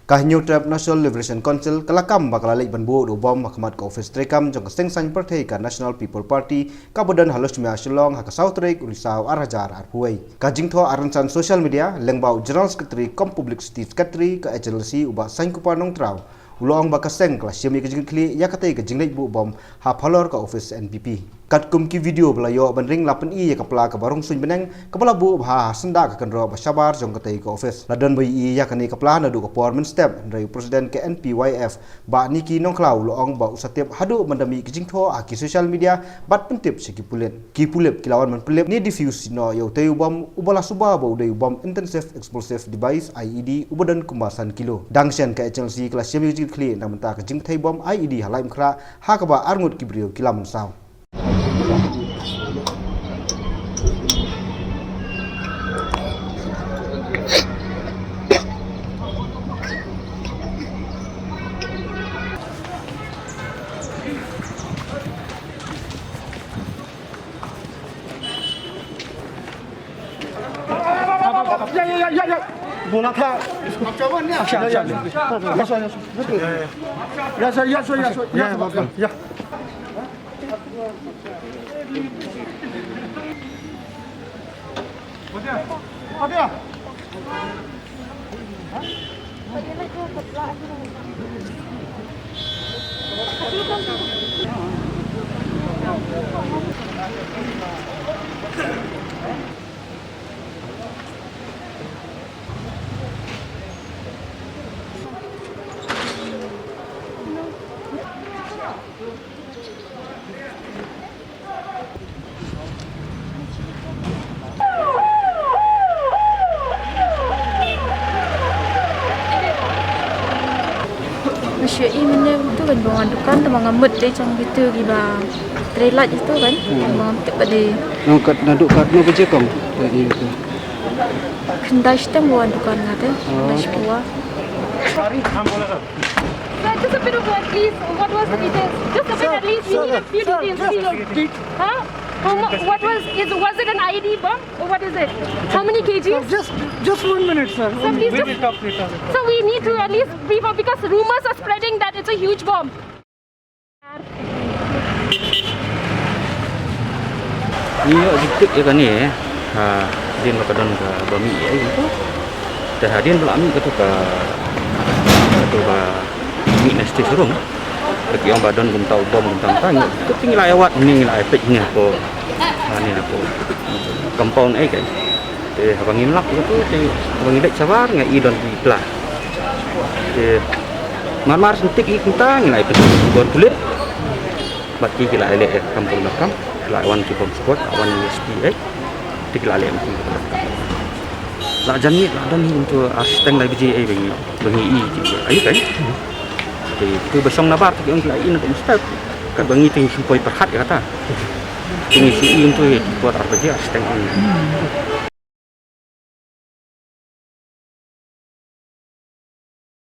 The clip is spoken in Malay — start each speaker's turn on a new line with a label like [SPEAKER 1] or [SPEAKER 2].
[SPEAKER 1] New Trap National Liberation Council kalakam bakalalik banbu do bom mahkamat ka office trekam jong seng san partai ka National People Party kabodan halus mia shillong ha ka South Rake ulisau arajar arhuai ka jingtho aransan social media lengbau General Secretary kom Publicity Secretary ka HLC uba sangkupa nong trau ulong bakaseng kelas yami ka jingkli yakate ka jinglek bu bom ha phalor ka office NPP kat kum ki video belayo bandring 8i ka pla ka barong sun beneng kepala bu ha senda ka kendro basabar jong katei ka office ladan bai i yakani ka pla na du ka permanent step dari presiden ke NPYF ba niki nong klau loong ba usatip hadu mandami ki jingtho a ki social media bat pentip seki ki pulip kilawan man pulip ni diffuse no yo teu bom ubala suba ba udai bom intensive explosive device IED ubadan kumasan kilo dangsen ka HLC kelas yami kli na menta ka jingthai bom IED halaim khra ha ka ba arngut ki brio kilam saw
[SPEAKER 2] Ya. Bola tak. Macam mana? Ya. Ada.
[SPEAKER 3] Monsieur ini itu kan bangun dukan tu bangun mud deh macam gitu gila trailer itu kan bangun tepat deh.
[SPEAKER 4] Nongkat naduk kat no berjekong tadi itu.
[SPEAKER 3] Kendai kita bangun dukan ngate, kendai sebuah.
[SPEAKER 5] Just a bit of what is, what was the details? Just a bit at least, we need a few details. Huh? What was it an IED bomb or what is it? How many kgs?
[SPEAKER 2] Just 1 minute, sir.
[SPEAKER 5] So please
[SPEAKER 2] We will talk later.
[SPEAKER 5] So we need to at least brief up because rumors are spreading that it's a huge bomb.
[SPEAKER 4] Ini dikit ya kan ni din makadon ka bami ai itu. Dah hadin belami ka tu ka mi nesti surung. Bagi orang badan gum tau bom gum tang tu tinggal awat ni ngila efek ni apa. Ni apa. Compound ai kan. Abang ngilak itu abang ngilak sabar ngai idon di belah. Mar sentik kita ngai itu bor kulit. Bagi kila elek kampung nakam, kila awan ki bom squad, awan USP dikila elek mesti. La janit la dan untuk asisten lai BJA bangi i ayu kan. Itu besong nabar ki on kila in untuk step. Ka bangi ting simpoi perhat kata. Ini si untuk buat RPJ asisten.